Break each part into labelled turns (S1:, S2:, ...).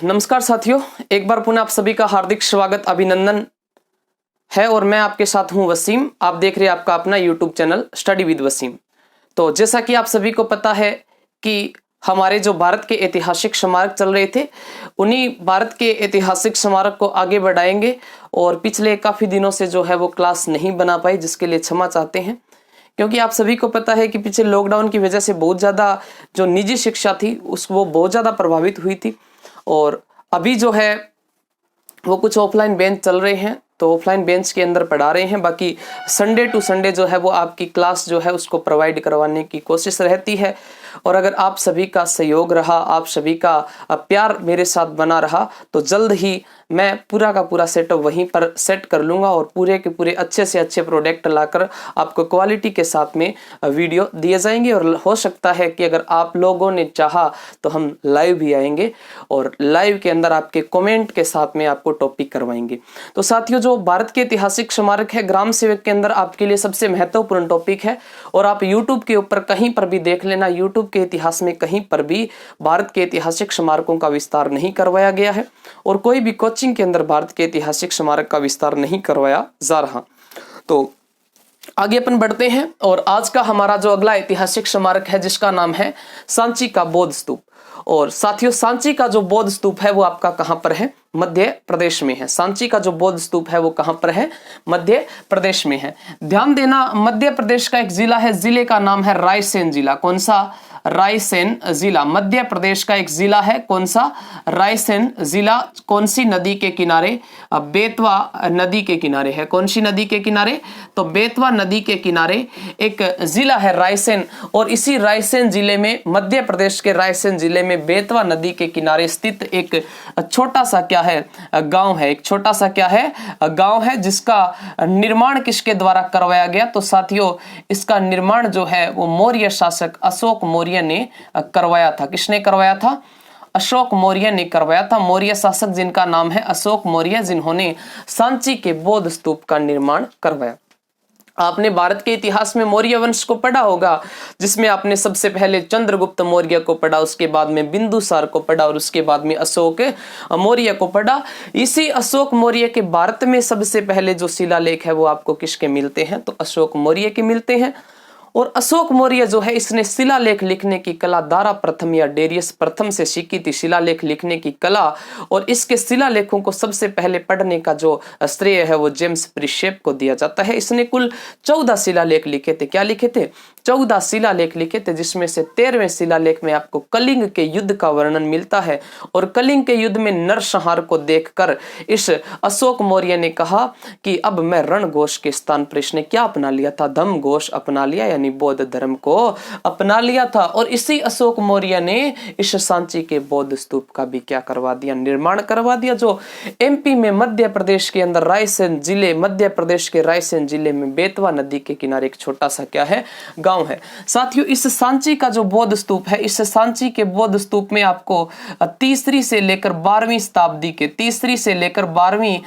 S1: नमस्कार साथियों, एक बार पुनः आप सभी का हार्दिक स्वागत अभिनंदन है और मैं आपके साथ हूं वसीम। आप देख रहे हैं आपका अपना YouTube channel study with Wasim. तो जैसा कि आप सभी को पता है कि हमारे जो भारत के ऐतिहासिक स्मारक चल रहे थे, उन्हीं भारत के ऐतिहासिक स्मारक को आगे बढ़ाएंगे। और पिछले काफ़ी दिनों से जो है वो क्लास नहीं बना पाई, जिसके लिए क्षमा चाहते हैं, क्योंकि आप सभी को पता है कि पीछे लॉकडाउन की वजह से बहुत ज़्यादा जो निजी शिक्षा थी वो बहुत ज़्यादा प्रभावित हुई थी। और अभी जो है वो कुछ ऑफलाइन बेंच चल रहे हैं, तो ऑफलाइन बेंच के अंदर पढ़ा रहे हैं। बाकी संडे टू संडे जो है वो आपकी क्लास जो है उसको प्रोवाइड करवाने की कोशिश रहती है। और अगर आप सभी का सहयोग रहा, आप सभी का प्यार मेरे साथ बना रहा, तो जल्द ही मैं पूरा का पूरा सेटअप वहीं पर सेट कर लूँगा और पूरे के पूरे अच्छे से अच्छे प्रोडक्ट लाकर आपको क्वालिटी के साथ में वीडियो दिए जाएंगे। और हो सकता है कि अगर आप लोगों ने चाहा तो हम लाइव भी आएंगे और लाइव के अंदर आपके कमेंट के साथ में आपको टॉपिक करवाएंगे। तो साथियों, जो भारत के ऐतिहासिक स्मारक है, ग्राम सेवक के अंदर आपके लिए सबसे महत्वपूर्ण टॉपिक है। और आप यूट्यूब के ऊपर कहीं पर भी देख लेना, यूट्यूब के इतिहास में कहीं पर भी भारत के ऐतिहासिक स्मारकों का विस्तार नहीं करवाया गया है और कोई भी कोचिंग के अंदर भारत के ऐतिहासिक स्मारक का विस्तार नहीं करवाया जा रहा। तो आगे अपन बढ़ते हैं और आज का हमारा जो अगला ऐतिहासिक स्मारक है, जिसका नाम है सांची का बौद्ध स्तूप। और साथियों, सांची का जो बौद्ध स्तूप है वो आपका कहां पर है? मध्य प्रदेश में है। सांची का जो बौद्ध स्तूप है वो कहां पर है? मध्य प्रदेश में है। ध्यान देना, मध्य प्रदेश का एक जिला है, जिले का नाम है रायसेन जिला। कौन सा? रायसेन जिला मध्य प्रदेश का एक जिला है। कौन सा? रायसेन जिला। कौन सी नदी के किनारे? बेतवा नदी के किनारे है। कौन सी नदी के किनारे? तो बेतवा नदी के किनारे एक जिला है रायसेन। और इसी रायसेन जिले में, मध्य प्रदेश के रायसेन जिले में बेतवा नदी के किनारे स्थित एक छोटा सा क्या है? गांव है। एक छोटा सा क्या है? गांव है, जिसका निर्माण किसके द्वारा करवाया गया? तो साथियों, इसका निर्माण जो है वो मौर्य शासक अशोक मौर्य ने करवाया था। किसने करवाया था? अशोक मौर्य ने करवाया था। मौर्य शासक जिनका नाम है अशोक मौर्य, जिन्होंने सांची के बौद्ध स्तूप का निर्माण करवाया। आपने भारत के इतिहास में मौर्य वंश को पढ़ा होगा, जिसमें आपने सबसे पहले चंद्रगुप्त मौर्य को पढ़ा, उसके बाद में बिंदुसार को पढ़ा और उसके बाद में अशोक मौर्य को पढ़ा। इसी अशोक मौर्य के भारत में सबसे पहले जो शिलालेख है वो आपको किसके मिलते हैं? तो अशोक मौर्य के मिलते हैं। और अशोक मौर्य जो है, इसने शिलालेख लिखने की कला दारा प्रथम या डेरियस प्रथम से सीखी थी, शिलालेख लिखने की कला। और इसके शिलालेखों को सबसे पहले पढ़ने का जो श्रेय है वो जेम्स प्रिशेप को दिया जाता है। इसने कुल 14 शिलालेख लिखे थे। क्या लिखे थे? 14 शिलालेख लिखे थे, जिसमें से 13वें शिलालेख में आपको कलिंग के युद्ध का वर्णन मिलता है। और कलिंग के युद्ध में नरसंहार को देखकर इस अशोक मौर्य ने कहा कि अब मैं रणघोष के स्थान पर, इसने क्या अपना लिया था? धम्मघोष अपना लिया, यानी बौद्ध धर्म को अपना लिया था। और इसी अशोक मौर्य ने इस सांची के बौद्ध स्तूप का भी क्या करवा दिया? निर्माण करवा दिया, जो एमपी में मध्य प्रदेश के अंदर रायसेन जिले, मध्य प्रदेश के रायसेन जिले में बेतवा नदी के किनारे एक छोटा सा क्या है? गांव है। साथियों, इस सांची का जो बौद्ध स्तूप है, इस सांची के बौद्ध स्तूप में आपको तीसरी से लेकर 12वीं शताब्दी के, तीसरी से लेकर 12वीं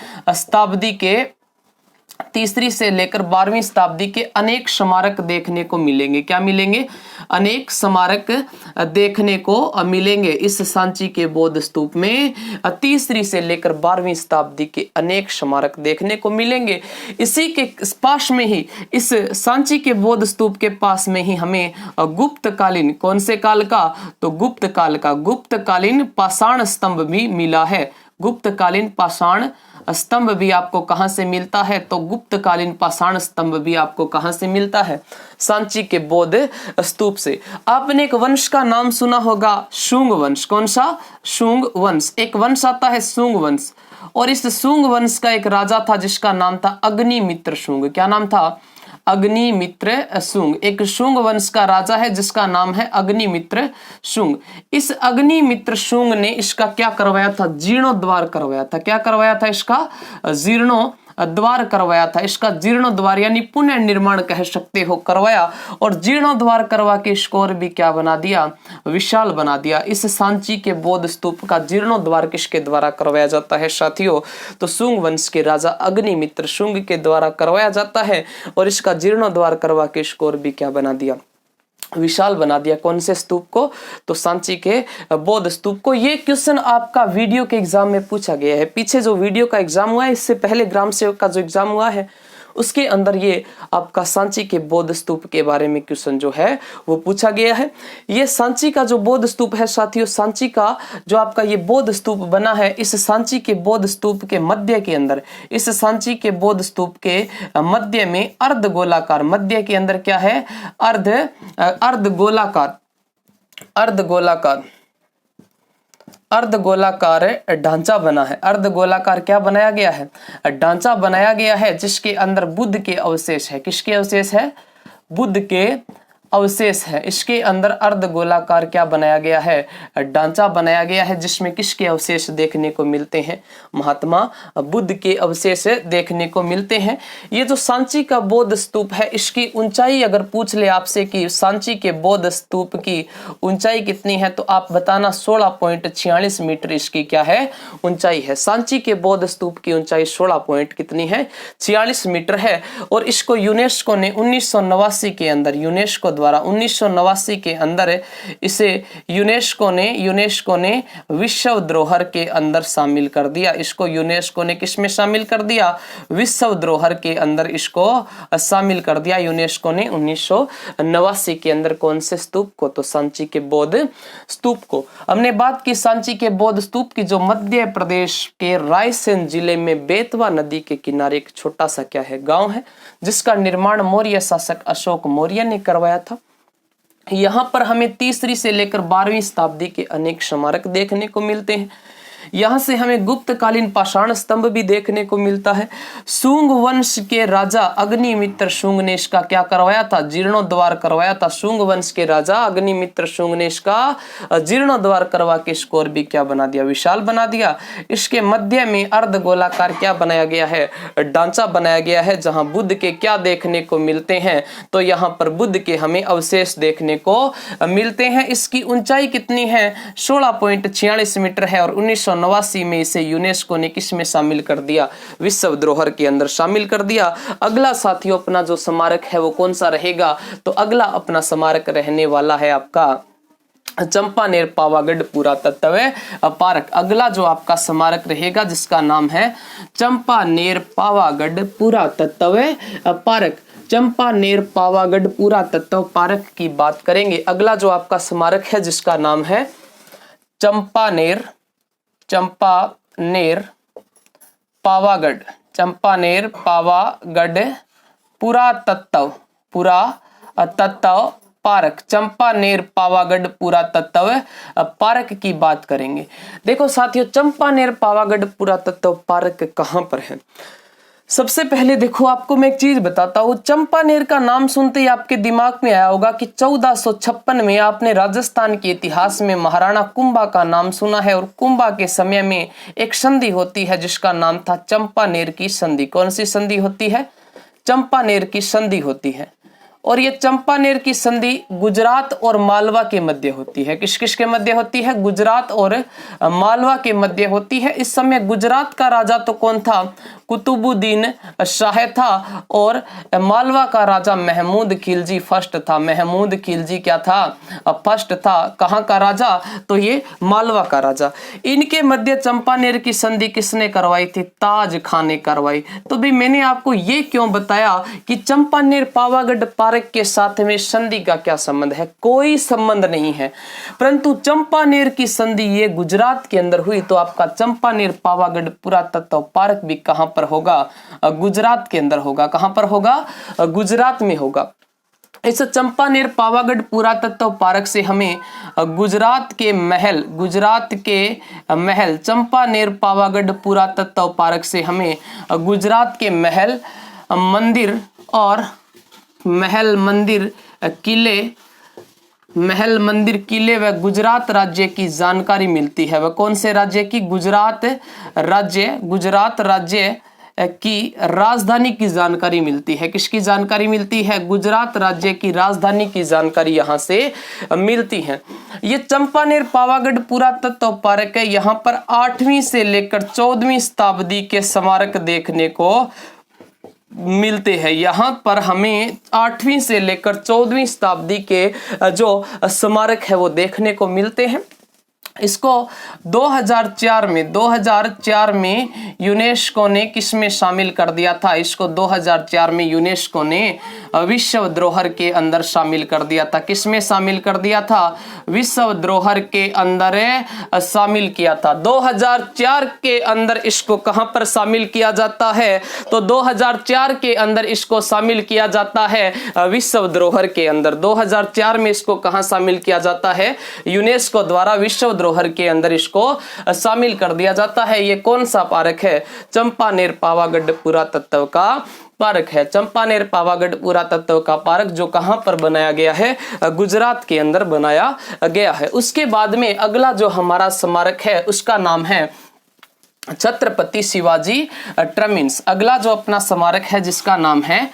S1: शताब्दी के अनेक स्मारक देखने को मिलेंगे। क्या मिलेंगे? अनेक स्मारक देखने को मिलेंगे। इस सांची के बौद्ध स्तूप में तीसरी से लेकर 12वीं शताब्दी के अनेक स्मारक देखने को मिलेंगे। इसी के पास में ही, इस सांची के बौद्ध स्तूप के पास में ही हमें गुप्तकालीन, कौन से काल का? तो गुप्त काल का, गुप्तकालीन पाषाण स्तंभ भी मिला है। गुप्तकालीन पाषाण स्तंभ भी आपको कहां से मिलता है? तो गुप्तकालीन पाषाण स्तंभ भी आपको कहां से मिलता है? सांची के बौद्ध स्तूप से। आपने एक वंश का नाम सुना होगा, शुंग वंश। कौन सा? शुंग वंश। एक वंश आता है शुंग वंश, और इस शुंग वंश का एक राजा था जिसका नाम था अग्निमित्र शुंग। क्या नाम था? अग्निमित्र शुंग। एक शुंग वंश का राजा है जिसका नाम है अग्निमित्र शुंग। इस अग्निमित्र शुंग ने इसका क्या करवाया था? जीर्णोद्धार करवाया था। क्या करवाया था? इसका जीर्णोद्धार करवाया था। इसका जीर्णोद्धार यानी पुनः निर्माण कह सकते हो, करवाया। और जीर्णोद्धार करवा के इसको और भी क्या बना दिया? विशाल बना दिया। इस सांची के बौद्ध स्तूप का जीर्णोद्धार किसके द्वारा करवाया जाता है साथियों? तो शुंग वंश के राजा अग्निमित्र शुंग के द्वारा करवाया जाता है। और इसका जीर्णोद्धार करवा के इसको और भी क्या बना दिया? विशाल बना दिया। कौन से स्तूप को? तो सांची के बौद्ध स्तूप को। ये क्वेश्चन आपका वीडियो के एग्जाम में पूछा गया है। पीछे जो वीडियो का एग्जाम हुआ है, इससे पहले ग्राम सेवक का जो एग्जाम हुआ है, उसके अंदर ये आपका सांची के बौद्ध स्तूप के बारे में क्वेश्चन जो है वो पूछा गया है। ये सांची का जो बौद्ध स्तूप है साथियों, सांची का जो आपका ये बौद्ध स्तूप बना है, इस सांची के बौद्ध स्तूप के मध्य के अंदर, इस सांची के बौद्ध स्तूप के मध्य में अर्ध गोलाकार, मध्य के अंदर क्या है? अर्धगोलाकार ढांचा बना है। अर्धगोलाकार क्या बनाया गया है? ढांचा बनाया गया है, जिसके अंदर बुद्ध के अवशेष है। किसके अवशेष है? बुद्ध के अवशेष है। इसके अंदर अर्धगोलाकार क्या बनाया गया है? ढांचा बनाया गया है, जिसमें किसके अवशेष देखने को मिलते हैं? महात्मा बुद्ध के अवशेष देखने को मिलते हैं। ये जो सांची का बौद्ध स्तूप है, इसकी ऊंचाई अगर पूछ ले आपसे कि सांची के बौद्ध स्तूप की ऊंचाई कितनी है, तो आप बताना 16.46 मीटर इसकी क्या है? ऊंचाई है। सांची के बौद्ध स्तूप की ऊंचाई 16.46 मीटर है। और इसको यूनेस्को ने 1989 के अंदर, यूनेस्को द्वारा 1989 के अंदर इसे यूनेस्को ने विश्व धरोहर के अंदर शामिल कर दिया। इसको यूनेस्को ने किस में शामिल कर दिया? विश्व धरोहर के अंदर इसको शामिल कर दिया यूनेस्को ने 1989 के अंदर। कौन से स्तूप को? तो सांची के बौद्ध स्तूप को। हमने बात की सांची के बौद्ध स्तूप की, जो मध्य प्रदेश के रायसेन जिले में बेतवा नदी के किनारे एक छोटा सा क्या है? गांव है, जिसका निर्माण मौर्य शासक अशोक मौर्य ने करवाया था। यहां पर हमें 3वीं से लेकर 12वीं शताब्दी के अनेक स्मारक देखने को मिलते हैं। यहाँ से हमें गुप्तकालीन पाषाण स्तंभ भी देखने को मिलता है। शुंग वंश के राजा अग्निमित्र शुंग ने इसका क्या करवाया था? जीर्णोद्धार करवाया था। शुंग वंश के राजा अग्निमित्र शुंग ने इसका जीर्णोद्धार करवा के इसको और भी क्या बना दिया? विशाल बना दिया। इसके मध्य में अर्धगोलाकार क्या बनाया गया है? ढांचा बनाया गया है, जहां बुद्ध के क्या देखने को मिलते हैं? तो यहाँ पर बुद्ध के हमें अवशेष देखने को मिलते हैं। इसकी ऊंचाई कितनी है? 16.46 मीटर है। और 1989 में इसे यूनेस्को ने किस में शामिल कर दिया? विश्व धरोहर के अंदर शामिल कर दिया। अगला साथियों अपना जो स्मारक है वो कौन सा रहेगा? तो अगला अपना स्मारक रहने वाला है आपका चंपानेर पावागढ़ पुरातत्व पार्क। अगला जो आपका स्मारक रहेगा, जिसका नाम है चंपानेर पावागढ़ पुरातत्व पार्क। चंपानेर पावागढ़ पुरातत्व पार्क की बात करेंगे। अगला जो आपका स्मारक है, जिसका नाम है चंपानेर पावागढ़ पुरातत्व पार्क। चंपानेर पावागढ़ पुरातत्व पार्क की बात करेंगे। देखो साथियों, चंपानेर पावागढ़ पुरातत्व पार्क कहां पर है? सबसे पहले देखो, आपको मैं एक चीज बताता हूँ। चंपानेर का नाम सुनते ही आपके दिमाग में आया होगा कि 1456 में आपने राजस्थान के इतिहास में महाराणा कुंभा का नाम सुना है। और कुंभा के समय में एक संधि होती है, जिसका नाम था चंपानेर की संधि। कौन सी संधि होती है? चंपानेर की संधि होती है। और ये चंपानेर की संधि गुजरात और मालवा के मध्य होती है। किस किस के मध्य होती है? गुजरात और मालवा के मध्य होती है। इस समय गुजरात का राजा तो कौन था? कुतुबुद्दीन शाह था। और मालवा का राजा महमूद खिलजी फर्स्ट था। महमूद खिलजी क्या था? फर्स्ट था। कहाँ का राजा? तो ये मालवा का राजा। इनके मध्य चंपानेर की संधि किसने करवाई थी? ताज खान ने करवाई। तो भी मैंने आपको ये क्यों बताया कि चंपानेर पावागढ़ पार्क के साथ में संधि का क्या संबंध है? कोई संबंध नहीं है। परंतु चंपानेर की संधि ये गुजरात के अंदर हुई, तो आपका चंपानेर पावागढ़ पुरातत्व पार्क भी कहां पर होगा? गुजरात के अंदर होगा। कहां पर होगा? गुजरात में होगा। इस चंपानेर पावागढ़ पुरातत्व पार्क से हमें गुजरात के महल चंपानेर पावागढ़ पुरातत्व पार्क से हमें गुजरात के महल मंदिर और महल मंदिर किले व गुजरात राज्य की जानकारी मिलती है। वह कौन से राज्य की? गुजरात राज्य की राजधानी की जानकारी मिलती है। किसकी जानकारी मिलती है? गुजरात राज्य की राजधानी की जानकारी यहाँ से मिलती है। ये चंपानेर पावागढ़ पुरातत्व पार्क है। यहाँ पर 8वीं से लेकर 14वीं शताब्दी के स्मारक देखने को मिलते हैं। यहाँ पर हमें 8वीं से लेकर 14वीं शताब्दी के जो स्मारक है वो देखने को मिलते हैं। इसको 2004 में यूनेस्को ने किसमें शामिल कर दिया था? इसको 2004 में यूनेस्को ने विश्व धरोहर के अंदर शामिल कर दिया था। किसमें शामिल कर दिया था? विश्व धरोहर के अंदर शामिल किया था। 2004 के अंदर इसको कहां पर शामिल किया जाता है? तो 2004 के अंदर इसको शामिल किया जाता है विश्व धरोहर के अंदर। 2004 में इसको कहां शामिल किया जाता है? यूनेस्को द्वारा विश्व धरोहर के अंदर इसको शामिल कर दिया जाता है। ये कौन सा पार्क है? चंपानेर पावागढ़ पुरातत्व का पार्क है। चंपानेर पावागढ़ पुरातत्व का पार्क जो कहां पर बनाया गया है? गुजरात के अंदर बनाया गया है। उसके बाद में अगला जो हमारा स्मारक है उसका नाम है छत्रपति शिवाजी टर्मिनस। अगला जो अपना स्मारक है जिसका नाम है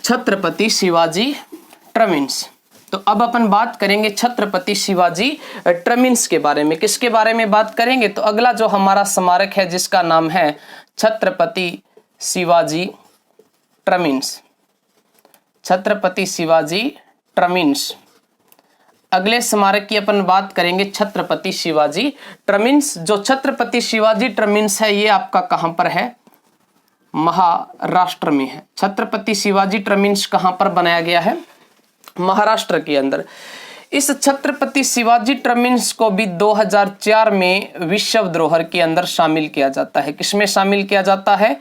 S1: छत्रपति शिवाजी टर्मिनस। तो अब अपन बात करेंगे छत्रपति शिवाजी टर्मिनस के बारे में। किसके बारे में बात करेंगे? तो अगला जो हमारा स्मारक है जिसका नाम है छत्रपति शिवाजी टर्मिनस। छत्रपति शिवाजी टर्मिनस। अगले स्मारक की अपन बात करेंगे छत्रपति शिवाजी टर्मिनस। जो छत्रपति शिवाजी टर्मिनस है ये आपका कहां पर है? महाराष्ट्र में है। छत्रपति शिवाजी टर्मिनस कहां पर बनाया गया है? महाराष्ट्र के अंदर। इस छत्रपति शिवाजी टर्मिनस को भी 2004 में विश्व धरोहर के अंदर शामिल किया जाता है। किसमें शामिल किया जाता है?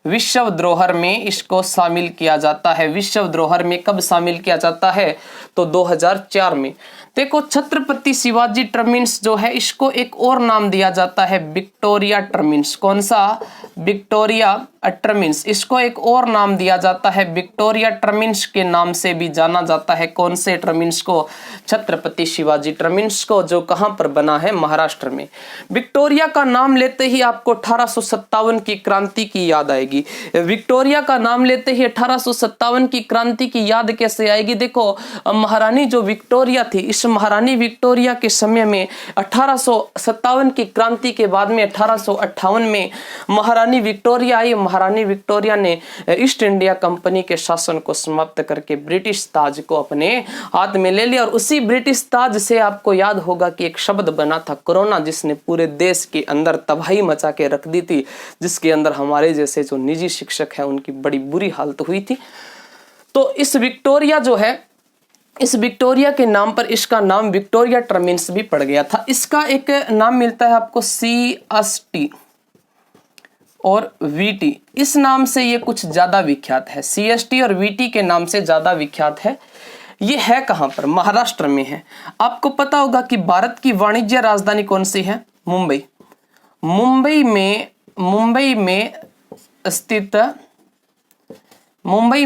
S1: विश्व धरोहर में इसको शामिल किया जाता है। विश्व धरोहर में कब शामिल किया जाता है? तो 2004 में। देखो छत्रपति शिवाजी टर्मिनस जो है इसको एक और नाम दिया जाता है विक्टोरिया टर्मिनस। कौन सा? Victoria terminus. इसको एक और नाम दिया जाता है विक्टोरिया टर्मिनस के नाम से भी जाना जाता है। कौन से टर्मिनस को? छत्रपति शिवाजी टर्मिनस को, जो कहां पर बना है? महाराष्ट्र में। विक्टोरिया का नाम लेते ही आपको 1857 की क्रांति की याद आएगी। विक्टोरिया का नाम लेते ही 1857 की क्रांति की याद कैसे आएगी? देखो महारानी जो विक्टोरिया थी, इस महारानी विक्टोरिया के समय में 1857 की क्रांति के बाद में 1858 में महारानी विक्टोरिया आई। महारानी विक्टोरिया ने ईस्ट इंडिया कंपनी के शासन को समाप्त करके ब्रिटिश ताज को अपने हाथ में ले लिया। और उसी ब्रिटिश ताज से आपको याद होगा कि एक शब्द बना था कोरोना, जिसने पूरे देश के अंदर तबाही मचा के रख दी थी, जिसके अंदर हमारे जैसे जो निजी शिक्षक हैं उनकी बड़ी बुरी हालत हुई थी। तो इस विक्टोरिया जो है, इस विक्टोरिया के नाम पर इसका नाम विक्टोरिया टर्मिनस भी पड़ गया था। इसका एक नाम मिलता है आपको CST और VT। इस नाम से ये कुछ ज्यादा विख्यात है। CST और VT के नाम से ज्यादा विख्यात है। ये है कहां पर? महाराष्ट्र में है। आपको पता होगा कि भारत की वाणिज्य राजधानी कौन सी है? मुंबई। मुंबई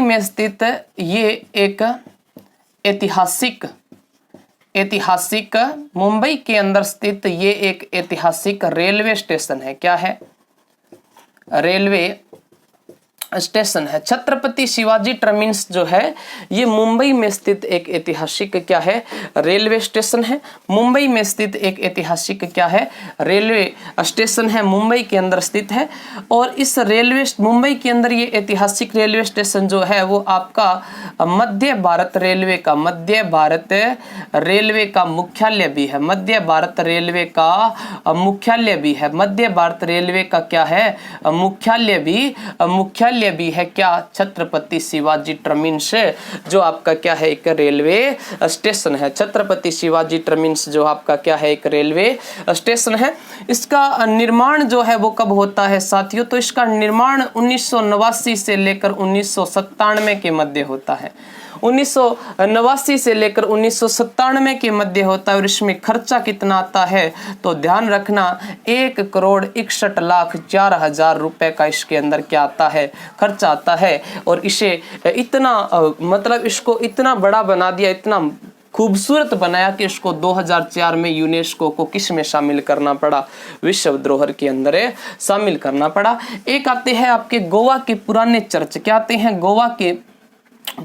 S1: में स्थित ये एक ऐतिहासिक मुंबई के अंदर स्थित ये एक ऐतिहासिक रेलवे स्टेशन है। क्या है? रेलवे स्टेशन है। छत्रपति शिवाजी टर्मिनस जो है ये मुंबई में स्थित एक ऐतिहासिक क्या है? रेलवे स्टेशन है। मुंबई में स्थित एक ऐतिहासिक क्या है? रेलवे स्टेशन है, मुंबई के अंदर स्थित है। और इस मुंबई के अंदर ये ऐतिहासिक रेलवे स्टेशन जो है वो आपका मध्य भारत रेलवे का मुख्यालय भी है। मध्य भारत रेलवे का मुख्यालय भी है। मध्य भारत रेलवे का क्या है? मुख्यालय भी है। क्या? छत्रपति शिवाजी टर्मिनस जो आपका क्या है? एक रेलवे स्टेशन है। छत्रपति शिवाजी टर्मिनस जो आपका क्या है? एक रेलवे स्टेशन है। इसका निर्माण जो है वो कब होता है साथियों? तो इसका निर्माण 1989 से लेकर 1997 के मध्य होता है। 1989 से लेकर 1997 के मध्य होता है। और इसमें खर्चा कितना आता है? तो ध्यान रखना 1,61,04,000 रुपए का इसके अंदर क्या आता है? खर्चा आता है। और इसे इतना मतलब इसको इतना बड़ा बना दिया, इतना खूबसूरत बनाया कि इसको 2004 में यूनेस्को को किस में शामिल करना पड़ा? विश्व धरोहर के अंदर शामिल करना पड़ा। एक आते हैं आपके गोवा के पुराने चर्च। क्या आते हैं? गोवा के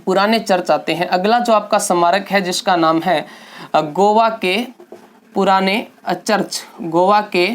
S1: पुराने चर्च आते हैं। अगला जो आपका स्मारक है जिसका नाम है गोवा के पुराने चर्च। गोवा के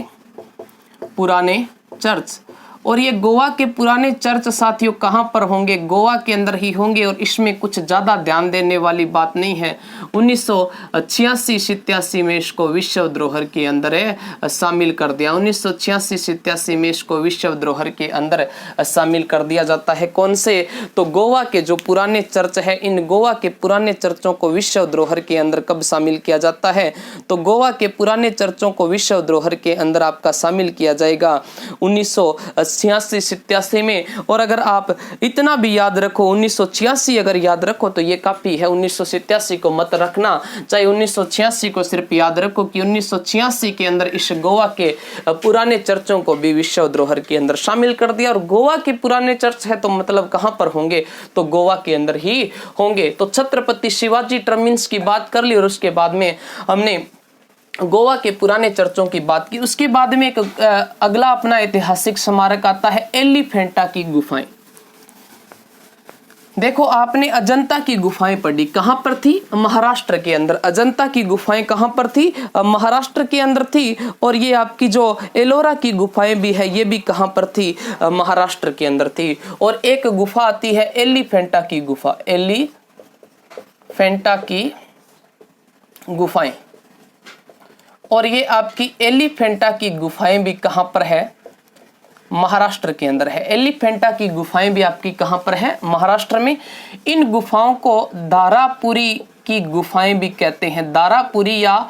S1: पुराने चर्च। और ये गोवा के पुराने चर्च साथियों कहाँ पर होंगे, गोवा के अंदर ही होंगे। और इसमें कुछ ज़्यादा ध्यान देने वाली बात नहीं है। 1986-87 में इसको विश्व धरोहर के अंदर शामिल कर दिया। 1986-87 में इसको विश्व धरोहर के अंदर शामिल कर दिया जाता है। कौन से? तो गोवा के जो पुराने चर्च है, इन गोवा के पुराने चर्चों को विश्व धरोहर के अंदर कब शामिल किया जाता है? तो गोवा के पुराने चर्चों को विश्व धरोहर के अंदर आपका शामिल किया जाएगा 1986-87 में। और अगर आप इतना भी याद रखो, 1986 अगर याद रखो तो ये काफी है। 1987 को मत रखना, चाहे 1986 को सिर्फ याद रखो कि 1986 के अंदर इस गोवा के पुराने चर्चों को भी विश्व धरोहर के अंदर शामिल कर दिया। और गोवा के पुराने चर्च है तो मतलब कहां पर होंगे? तो गोवा के अंदर ही होंगे। तो छत्रपति शिवाजी टर्मिनस की बात कर ली और उसके बाद में हमने गोवा के पुराने चर्चों की बात की। उसके बाद में एक अगला अपना ऐतिहासिक स्मारक आता है एलिफेंटा की गुफाएं। देखो, आपने अजंता की गुफाएं पढ़ी, कहां पर थी? महाराष्ट्र के अंदर। अजंता की गुफाएं कहां पर थी? महाराष्ट्र के अंदर थी। और ये आपकी जो एलोरा की गुफाएं भी है, ये भी कहां पर थी? महाराष्ट्र के अंदर थी। और एक गुफा आती है एलिफेंटा की गुफा, एलिफेंटा की गुफाएं। और ये आपकी एलिफेंटा की गुफाएं भी कहां पर है? महाराष्ट्र के अंदर है। एलिफेंटा की गुफाएं भी आपकी कहां पर है? महाराष्ट्र में। इन गुफाओं को दारापुरी की गुफाएं भी कहते हैं। दारापुरी या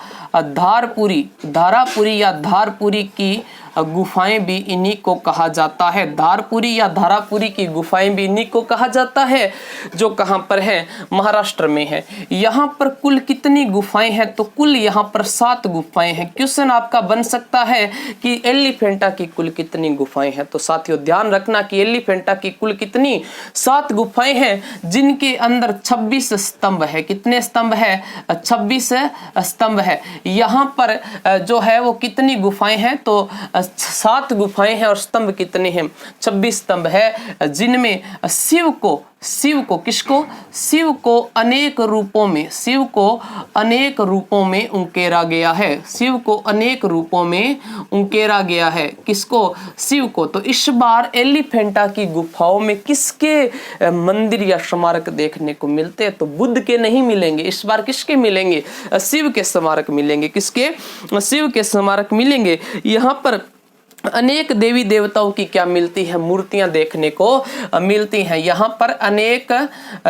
S1: धारपुरी की गुफाएं भी इन्हीं को कहा जाता है। धारपुरी या धारापुरी की गुफाएं भी इन्हीं को कहा जाता है, जो कहां पर है? महाराष्ट्र में है। यहां पर कुल कितनी गुफाएं हैं? तो कुल यहां पर 7 गुफाएं हैं। क्वेश्चन आपका बन सकता है कि एलिफेंटा की कुल कितनी गुफाएं हैं? तो साथियों ध्यान रखना कि एलिफेंटा की कुल कितनी? 7 गुफाएं हैं, जिनके अंदर 26 स्तंभ है। कितने स्तंभ है? 26 स्तंभ है। यहाँ पर जो है वो कितनी गुफाएं हैं? तो 7 गुफाएं हैं। और स्तंभ कितने हैं? 26 स्तंभ है, जिनमें शिव को अनेक रूपों में उकेरा गया है। शिव को अनेक रूपों में उकेरा गया है। किसको? शिव को। तो इस बार एलिफेंटा की गुफाओं में किसके मंदिर या स्मारक देखने को मिलते हैं? तो बुद्ध के नहीं मिलेंगे। इस बार किसके मिलेंगे? शिव के स्मारक मिलेंगे। किसके? शिव के स्मारक मिलेंगे। यहाँ पर अनेक देवी देवताओं की क्या मिलती है? मूर्तियां देखने को मिलती हैं। यहाँ पर अनेक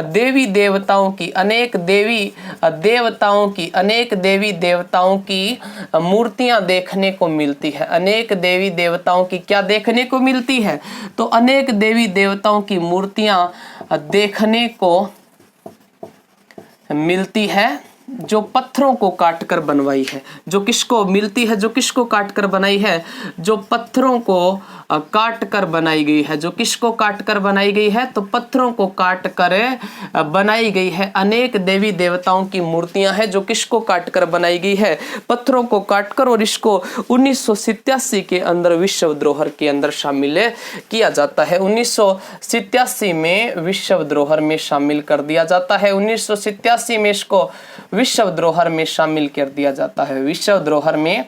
S1: देवी देवताओं की मूर्तियां देखने को मिलती है। अनेक देवी देवताओं की क्या देखने को मिलती है? तो अनेक देवी देवताओं की मूर्तियां देखने को मिलती है, जो पत्थरों को काटकर बनवाई है। जो किसको मिलती है? जो किसको काटकर बनाई है? जो पत्थरों को काटकर बनाई गई है। जो किसको काटकर बनाई गई है? तो पत्थरों को काटकर बनाई गई है। अनेक देवी देवताओं की मूर्तियां हैं, जो किसको काटकर बनाई गई है? पत्थरों को काटकर। और इसको 1987 के अंदर विश्व धरोहर के अंदर शामिल किया जाता है। 1987 में विश्व धरोहर में शामिल कर दिया जाता है। 1987 में इसको विश्व धरोहर में शामिल कर दिया जाता है। विश्व धरोहर में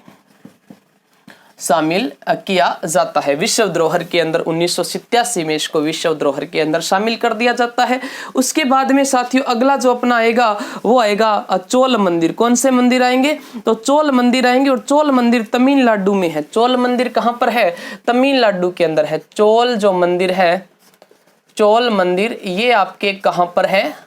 S1: शामिल किया जाता है। विश्व धरोहर के अंदर 1987 में इसको विश्व धरोहर के अंदर शामिल कर दिया जाता है। उसके बाद में साथियों अगला जो अपना आएगा वो आएगा चोल मंदिर। कौन से मंदिर आएंगे? तो चोल मंदिर आएंगे। और चोल मंदिर तमिलनाडु में है। चोल मंदिर कहाँ पर है? तमिलनाडु के अंदर है। चोल जो मंदिर है, चोल मंदिर ये आपके कहाँ पर है?